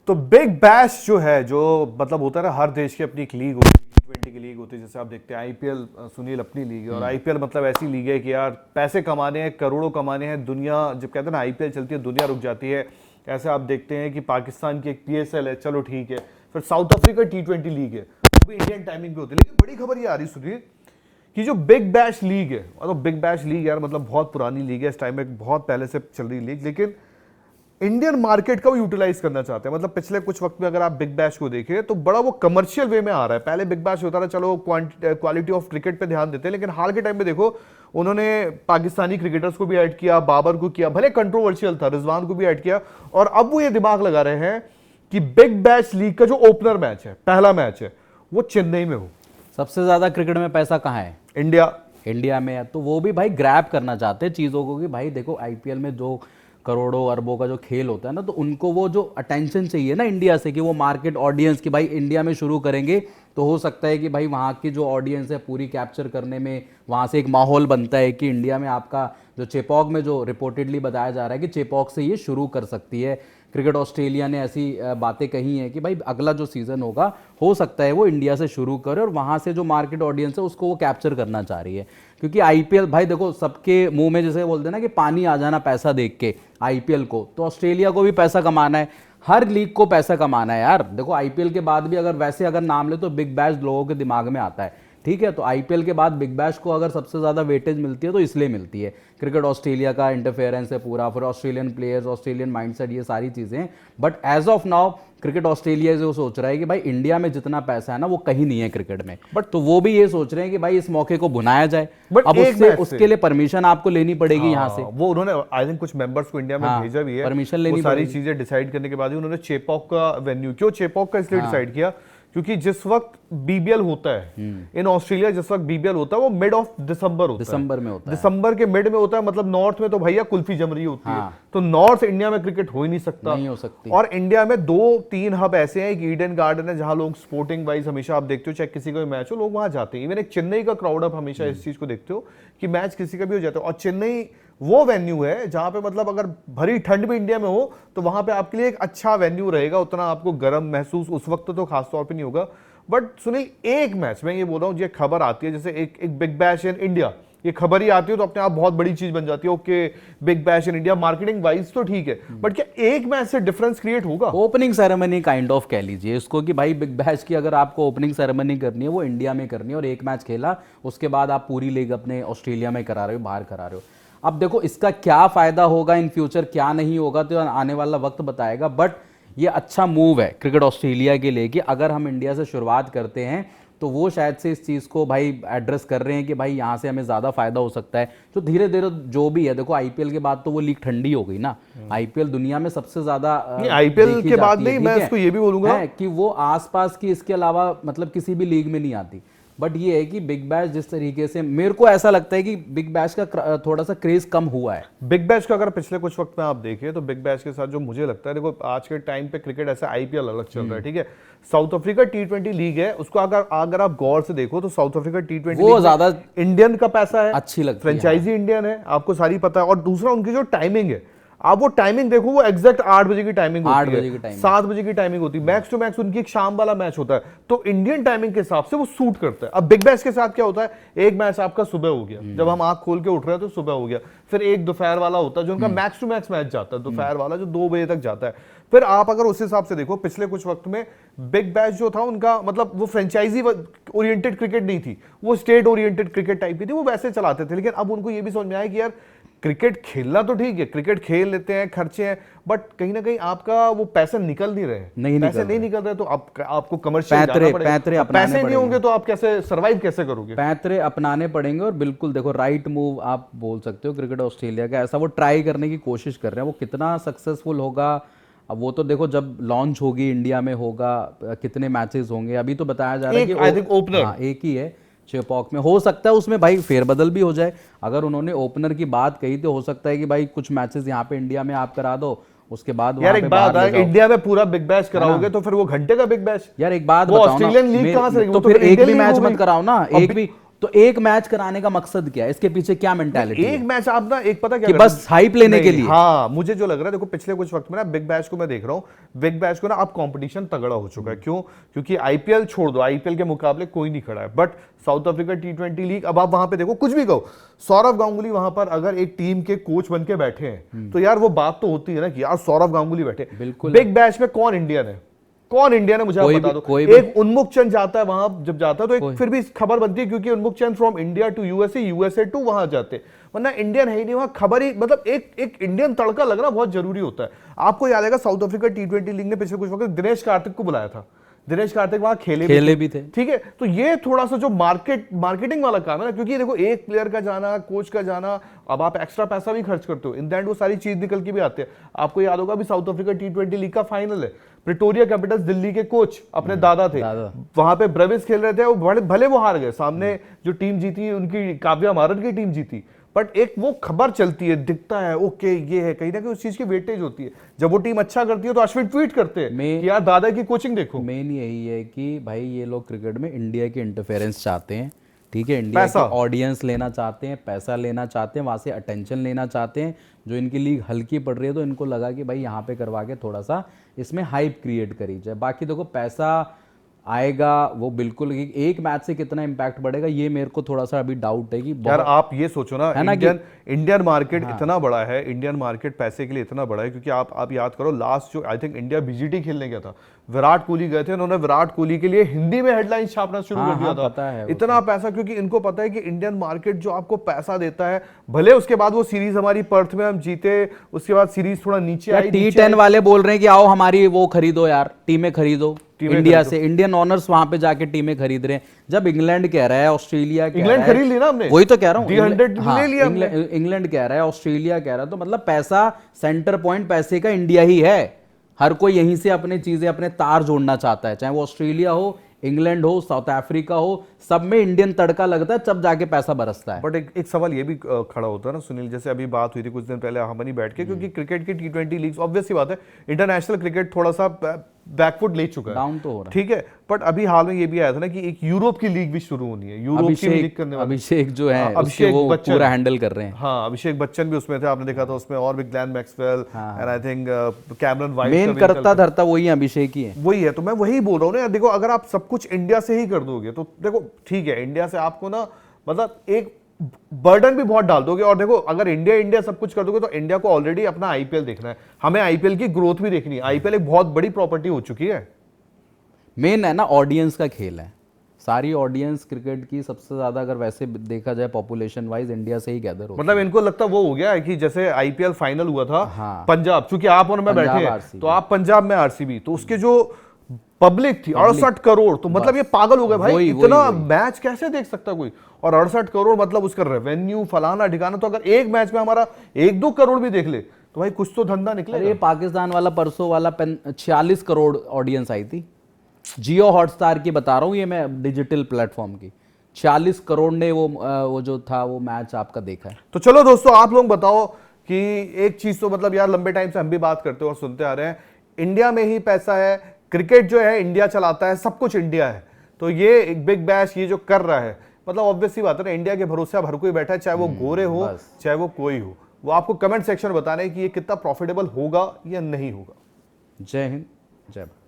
तो big bash जो है, जो मतलब होता है ना, हर देश की अपनी एक लीग होती है, T20 की लीग होती है। जैसे आप देखते हैं आईपीएल, सुनील अपनी लीग है, और आईपीएल मतलब ऐसी लीग है कि यार पैसे कमाने हैं, करोड़ों कमाने हैं। दुनिया जब कहते हैं ना आईपीएल चलती है दुनिया रुक जाती है। ऐसे आप देखते हैं कि पाकिस्तान की एक पीएसएल है, चलो ठीक है, फिर साउथ अफ्रीका T20 लीग है, वो भी इंडियन टाइमिंग पे होती है। लेकिन बड़ी खबर ये आ रही सुनील कि जो बिग बैश लीग है, मतलब बिग बैश लीग यार मतलब बहुत पुरानी लीग है, इस टाइम में बहुत पहले से चल रही लीग, लेकिन इंडियन मार्केट का वो यूटिलाइज करना चाहते हैं। मतलब पिछले कुछ वक्त में अगर आप बिग बैश को देखें तो बड़ा वो कमर्शियल वे में आ रहा है। पहले बिग बैश होता था, चलो क्वालिटी ऑफ क्रिकेट पे ध्यान देते हैं, लेकिन हाल के टाइम में देखो उन्होंने पाकिस्तानी क्रिकेटर्स को भी ऐड किया, बाबर को किया, भले कंट्रोवर्शियल था, रिजवान को भी ऐड किया, और अब वो ये दिमाग लगा रहे हैं कि बिग बैश लीग का जो ओपनर मैच है, पहला मैच है, वो चेन्नई में हो। सबसे ज्यादा क्रिकेट में पैसा कहाँ है? इंडिया में है। तो वो भी भाई ग्रैब करना चाहते हैं चीज़ों को कि भाई देखो आईपीएल में जो करोड़ों अरबों का जो खेल होता है ना, तो उनको वो जो अटेंशन चाहिए ना इंडिया से, कि वो मार्केट ऑडियंस की भाई इंडिया में शुरू करेंगे तो हो सकता है कि भाई वहाँ की जो ऑडियंस है पूरी कैप्चर करने में वहाँ से एक माहौल बनता है कि इंडिया में आपका जो चेपॉक में जो रिपोर्टेडली बताया जा रहा है कि चेपॉक से ये शुरू कर सकती है। क्रिकेट ऑस्ट्रेलिया ने ऐसी बातें कही हैं कि भाई अगला जो सीज़न होगा हो सकता है वो इंडिया से शुरू करे और वहाँ से जो मार्केट ऑडियंस है उसको वो कैप्चर करना चाह रही है। क्योंकि आईपीएल भाई देखो सबके मुंह में जैसे बोलते हैं ना कि पानी आ जाना पैसा देख के आईपीएल को, तो ऑस्ट्रेलिया को भी पैसा कमाना है, हर लीग को पैसा कमाना है यार। देखो आईपीएल के बाद भी अगर नाम ले तो बिग बैश लोगों के दिमाग में आता है, ठीक है। तो आईपीएल के बाद बिग बैश को अगर सबसे ज़्यादा वेटेज मिलती है तो इसलिए मिलती है, क्रिकेट ऑस्ट्रेलिया का इंटरफेरेंस है पूरा, फिर ऑस्ट्रेलियन प्लेयर्स, ऑस्ट्रेलियन माइंडसेट, ये सारी चीज़ें। But as of now cricket Australia जो सोच रहा है कि भाई इंडिया में जितना पैसा है ना वो कहीं नहीं है क्रिकेट में, बट तो वो भी ये सोच रहे हैं कि भाई इस मौके को भुनाया जाए। बट अब उसके लिए परमिशन आपको लेनी पड़ेगी यहाँ से। वो उन्होंने आई थिंक कुछ मेंबर्स को इंडिया में भेजा भी है, परमिशन लेनी सारी चीजें डिसाइड करने के बाद ही उन्होंने चेपॉक का वेन्यू, क्यों चेपॉक का इसलिए डिसाइड किया क्योंकि जिस वक्त बीबीएल होता है इन ऑस्ट्रेलिया, जिस वक्त बीबीएल होता है वो मिड ऑफ दिसंबर होता है, दिसंबर में होता है, दिसंबर के मिड में होता है। मतलब नॉर्थ में तो भैया कुल्फी जम रही होती है, तो नॉर्थ इंडिया में क्रिकेट हो ही नहीं सकता, नहीं हो सकती। और इंडिया में 2-3 हब ऐसे हैं, एक ईडन गार्डन है जहां लोग स्पोर्टिंग वाइज हमेशा आप देखते हो, चाहे किसी का भी मैच हो लोग वहां जाते हैं। इवन एक चेन्नई का क्राउड आप हमेशा इस चीज को देखते हो कि मैच किसी का भी हो जाता है, और चेन्नई वो वेन्यू है जहां पे मतलब अगर भरी ठंड भी इंडिया में हो तो वहां पे आपके लिए एक अच्छा वेन्यू रहेगा, उतना आपको गर्म महसूस उस वक्त तो खास तौर पे नहीं होगा। बट सुनील एक मैच, मैं ये बोल रहा हूँ, ये खबर आती है जैसे एक बिग बैश इन इंडिया, ये खबर ही आती है तो अपने आप बहुत बड़ी चीज बन जाती है। Okay big bash in India marketing wise तो ठीक है, बट क्या एक मैच से डिफरेंस क्रिएट होगा? ओपनिंग सेरेमनी काइंड ऑफ कह लीजिए इसको कि भाई बिग बैश की अगर आपको ओपनिंग सेरेमनी करनी है वो इंडिया में करनी है, और एक मैच खेला उसके बाद आप पूरी लीग अपने ऑस्ट्रेलिया में करा रहे हो, बाहर करा रहे हो। अब देखो इसका क्या फायदा होगा इन फ्यूचर, क्या नहीं होगा तो आने वाला वक्त बताएगा। बट ये अच्छा मूव है क्रिकेट ऑस्ट्रेलिया के लिए कि अगर हम इंडिया से शुरुआत करते हैं तो वो शायद से इस चीज़ को भाई एड्रेस कर रहे हैं कि भाई यहाँ से हमें ज़्यादा फायदा हो सकता है। तो धीरे धीरे जो भी है, देखो आईपीएल के बाद तो वो लीग ठंडी हो गई ना, आईपीएल दुनिया में सबसे ज़्यादा आईपीएल के बाद नहीं, मैं इसको ये भी बोलूंगा कि वो आसपास की इसके अलावा मतलब किसी भी लीग में नहीं आती। बट ये है कि बिग बैश जिस तरीके से, मेरे को ऐसा लगता है कि बिग बैश का थोड़ा सा क्रेज कम हुआ है। बिग बैश का अगर पिछले कुछ वक्त में आप देखें तो बिग बैश के साथ जो मुझे लगता है, देखो आज के टाइम पे क्रिकेट ऐसा आईपीएल अलग चल रहा है, ठीक है। साउथ अफ्रीका T20 लीग है, उसको अगर आप गौर से देखो तो साउथ अफ्रीका T20 वो ज्यादा इंडियन का पैसा है, अच्छी लगती है, फ्रेंचाइजी इंडियन है, आपको सारी पता है। और दूसरा उनकी जो टाइमिंग है, आप वो टाइमिंग देखो, वो एग्जैक्ट 8 बजे की टाइमिंग होती है, 7 बजे की टाइमिंग होती है, मैक्स टू मैक्स उनकी एक शाम वाला मैच होता है, तो इंडियन टाइमिंग के हिसाब से वो सूट करता है। अब बिग बैश के साथ क्या होता है, एक मैच आपका सुबह हो गया, जब हम आंख खोल के उठ रहे हैं तो सुबह हो गया, फिर एक दोपहर वाला होता है जो उनका मैक्स टू मैक्स मैच जाता है, दोपहर वाला जो 2 बजे तक जाता है। फिर आप अगर उस हिसाब से देखो, पिछले कुछ वक्त में बिग बैश जो था उनका मतलब वो फ्रेंचाइजी ओरिएंटेड क्रिकेट नहीं थी, वो स्टेट ओरिएंटेड क्रिकेट टाइप की थी, वो वैसे चलाते थे। लेकिन अब उनको ये भी समझ में आया कि यार क्रिकेट खेलना तो ठीक है, क्रिकेट खेल लेते हैं, खर्चे हैं, बट कहीं ना कहीं आपका वो पैसे निकल नहीं रहे, पैसे नहीं निकल रहे, तो आपको कमर्शियल पैसे नहीं होंगे तो आप कैसे सर्वाइव कैसे करोगे? पैतरे अपनाने पड़ेंगे। और बिल्कुल देखो राइट मूव आप बोल सकते हो क्रिकेट ऑस्ट्रेलिया का, ऐसा वो ट्राई करने की कोशिश कर रहे हैं। वो कितना सक्सेसफुल होगा अब वो तो देखो जब लॉन्च होगी इंडिया में होगा, कितने मैचेस होंगे। अभी तो बताया जा रहा है कि ओपनर एक ही है चेपॉक में, हो सकता है उसमें भाई फेरबदल भी हो जाए। अगर उन्होंने ओपनर की बात कही तो हो सकता है कि भाई कुछ मैचेस यहाँ पे इंडिया में आप करा दो, उसके बाद यार एक बात है, इंडिया में पूरा बिग बैश कराओगे तो फिर वो घंटे का बिग बैश। यार एक बात बताओ, ऑस्ट्रेलियन लीग कहां से, तो फिर एक भी मैच मत कराओ ना, एक भी तो एक मैच कराने का मकसद क्या है, इसके पीछे क्या मेंटालिटी एक मैच आप ना, एक पता क्या कि करते बस हाइप लेने के नहीं, लिए? हाँ मुझे जो लग रहा है, देखो पिछले कुछ वक्त में ना बिग बैश को मैं देख रहा हूँ, बिग बैश को ना अब कंपटीशन तगड़ा हो चुका है। क्यों? क्योंकि आईपीएल छोड़ दो, आईपीएल के मुकाबले कोई नहीं खड़ा है, but south Africa T20 league, अब आप वहां पे देखो, कुछ भी कहो, सौरव गांगुली वहां पर अगर एक टीम के कोच बन के बैठे हैं तो यार वो बात तो होती है ना कि यार सौरव गांगुली बैठे। बिल्कुल। बिग बैश में कौन इंडियन है, कौन इंडियन है, मुझे आप बता दो। एक उन्मुख चंद जाता है वहां, जब जाता है तो एक फिर भी खबर बनती है, क्योंकि उन्मुख चंद from India to USA, USA to वहां जाते, वरना इंडियन है ही नहीं वहां। खबर ही मतलब एक इंडियन तड़का लगना बहुत जरूरी होता है। आपको याद है साउथ अफ्रीका टी20 लीग ने पिछले कुछ वक्त दिनेश कार्तिक को बुलाया था, दिनेश कार्तिक वहां खेले भी थे। ठीक है, तो ये थोड़ा सा जो मार्केटिंग वाला काम है ना, क्योंकि देखो एक प्लेयर का जाना, कोच का जाना, अब आप एक्स्ट्रा पैसा भी खर्च करते हो, इन द एंड वो सारी चीज निकल के भी आते हैं। आपको याद होगा भी साउथ अफ्रीका टी20 लीग का फाइनल है, प्रिटोरिया कैपिटल्स दिल्ली के कोच अपने दादा थे, वहां पे ब्रेविस खेल रहे थे, वो भले वो हार गए, सामने जो टीम जीती उनकी काव्या मारन की टीम जीती, बट एक वो खबर चलती है, दिखता है ओके ये है, कहीं ना कहीं उस चीज की वेटेज होती है। जब वो टीम अच्छा करती है तो अश्विन ट्वीट करते हैं कि यार दादा की कोचिंग देखो। मेन यही है कि भाई ये लोग क्रिकेट में इंडिया की इंटरफेरेंस चाहते हैं, ठीक है, इंडिया की ऑडियंस लेना चाहते हैं, पैसा लेना चाहते हैं, वहां से अटेंशन लेना चाहते हैं। जो इनकी लीग हल्की पड़ रही है तो इनको लगा कि भाई यहाँ पे करवा के थोड़ा सा इसमें हाइप क्रिएट करी जाए। बाकी देखो पैसा आएगा वो बिल्कुल, एक मैच से कितना इंपैक्ट बढ़ेगा ये मेरे को थोड़ा सा अभी डाउट है कि यार आप ये सोचो ना, इंडियन मार्केट इतना बड़ा है, इंडियन मार्केट पैसे के लिए इतना बड़ा है, क्योंकि आप याद करो लास्ट जो आई थिंक इंडिया बीजीटी खेलने गया था, विराट कोहली गए थे, उन्होंने विराट कोहली के लिए हिंदी में हेडलाइन छापना शुरू कर दिया था। इतना पैसा, क्योंकि इनको पता है कि इंडियन मार्केट जो आपको पैसा देता है, भले उसके बाद वो सीरीज हमारी पर्थ में हम जीते, उसके बाद सीरीज थोड़ा नीचे आई, T10 वाले बोल रहे हैं कि आओ हमारी वो खरीदो यार, टीमें खरीदो इंडिया से, इंडियन ऑनर्स वहां पे जाके टीमें खरीद रहे हैं। जब इंग्लैंड कह रहा है, ऑस्ट्रेलिया कह रहा है, खरीद ली ना हमने, वही तो कह रहा हूँ, इंग्लैंड कह रहा है, ऑस्ट्रेलिया कह रहा है, तो मतलब पैसा, सेंटर पॉइंट पैसे का इंडिया ही है। हर कोई यहीं से अपनी चीजें, अपने तार जोड़ना चाहता है, चाहे वो ऑस्ट्रेलिया हो, इंग्लैंड हो, साउथ अफ्रीका हो, सब में इंडियन तड़का लगता है, तब जाके पैसा बरसता है। बट एक सवाल ये भी खड़ा होता है ना सुनील, जैसे अभी बात हुई थी कुछ दिन पहले हमनी बैठ के, क्योंकि क्रिकेट की टी20 लीग्स ऑब्वियस सी बात है, इंटरनेशनल क्रिकेट थोड़ा सा बैकफुट ले चुका है, डाउन तो हो रहा है, ठीक है, बट अभी हाल में ये भी आया था ना कि एक यूरोप की लीग भी शुरू होनी है, यूरोप की लीग करने वाले अभिषेक जो है अभिषेक वो पूरा हैंडल कर रहे हैं। हाँ, अभिषेक बच्चन भी उसमें थे, आपने देखा था उसमें, और भी Glenn Maxwell and I think Cameron White, main करता धरता वही अभिषेक ही है, वही है। तो मैं वही बोल रहा हूँ ना, देखो अगर आप सब कुछ इंडिया से ही कर दोगे तो देखो ठीक है, इंडिया से आपको ना मतलब एक बर्डन भी बहुत डाल दोगे, और देखो अगर इंडिया सब कुछ कर दोगे तो इंडिया को ऑलरेडी अपना आईपीएल देखना है, हमें आईपीएल की ग्रोथ भी देखनी है। आईपीएल एक बहुत बड़ी प्रॉपर्टी हो चुकी है, मेन है ना ऑडियंस का खेल है, सारी ऑडियंस क्रिकेट की सबसे ज्यादा अगर वैसे देखा जाए पॉपुलेशन वाइज इंडिया से ही गैदर होती है। मतलब इनको लगता वो हो गया है कि जैसे आईपीएल फाइनल हुआ था, हाँ, पंजाब, चूंकि आप और मैं बैठे हैं तो आप पंजाब में आरसीबी, तो उसके जो पब्लिक थी 68 करोड़, तो मतलब ये पागल हो गए भाई, इतना मैच कैसे देख सकता कोई, और 68 करोड़ मतलब उसका रेवेन्यू फलाना ठिकाना, तो अगर एक मैच में हमारा 1-2 करोड़ भी देख ले तो भाई कुछ तो धंधा निकले। ये पाकिस्तान वाला परसों वाला 46 करोड़ ऑडियंस आई थी, जियो हॉटस्टार की बता रहा हूँ, ये मैं डिजिटल प्लेटफॉर्म की, 40 करोड़ ने वो जो था वो मैच आपका देखा है। तो चलो दोस्तों, आप लोग बताओ कि एक चीज तो मतलब यार लंबे टाइम से हम भी बात करते हैं और सुनते आ रहे हैं, इंडिया में ही पैसा है, क्रिकेट जो है इंडिया चलाता है, सब कुछ इंडिया है, तो ये एक बिग बैश ये जो कर रहा है, मतलब ऑब्वियस सी बात है ना, इंडिया के भरोसे अब हर कोई बैठा है, चाहे वो गोरे हो चाहे वो कोई हो, वो आपको कमेंट सेक्शन में बताना है कि ये कितना प्रॉफिटेबल होगा या नहीं होगा। जय हिंद, जय भारत।